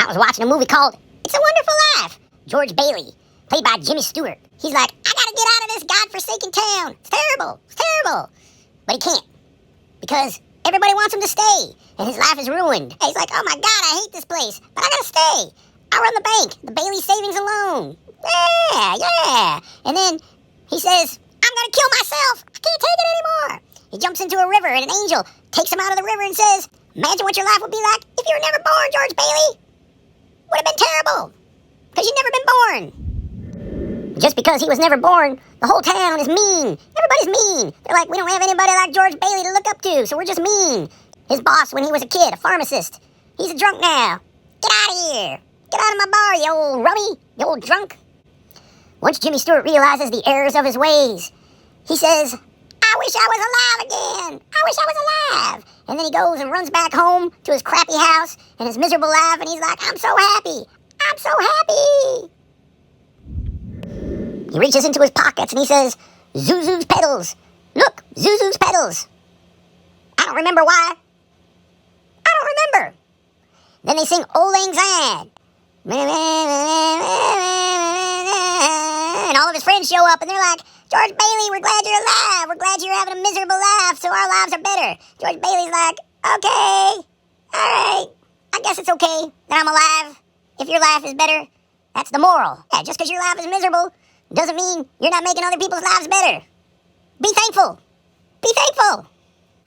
I was watching a movie called It's a Wonderful Life. George Bailey, played by Jimmy Stewart. He's like, I gotta get out of this godforsaken town. It's terrible. It's terrible. But he can't. Because everybody wants him to stay. And his life is ruined. And he's like, oh my God, I hate this place. But I gotta stay. I run the bank. The Bailey Savings and Loan. Yeah. And then he says, I'm gonna kill myself. I can't take it anymore. He jumps into a river and an angel takes him out of the river and says, imagine what your life would be like if you were never born, George Bailey. Would have been terrible. Because you'd never been born. Just because he was never born, the whole town is mean. Everybody's mean. They're like, we don't have anybody like George Bailey to look up to, so we're just mean. His boss, when he was a kid, a pharmacist, he's a drunk now. Get out of here. Get out of my bar, you old rummy, you old drunk. Once Jimmy Stewart realizes the errors of his ways, he says, I wish I was alive again. I wish I was alive. And then he goes and runs back home to his crappy house and his miserable life, and he's like, I'm so happy. I'm so happy. He reaches into his pockets and he says, Zuzu's pedals. Look, Zuzu's pedals. I don't remember why. I don't remember. Then they sing Old Lang Syne. And all of his friends show up and they're like, George Bailey, we're glad you're alive. We're glad you're having a miserable life, so our lives are better. George Bailey's like, okay, all right. I guess it's okay that I'm alive. If your life is better, that's the moral. Yeah, just because your life is miserable doesn't mean you're not making other people's lives better. Be thankful. Be thankful.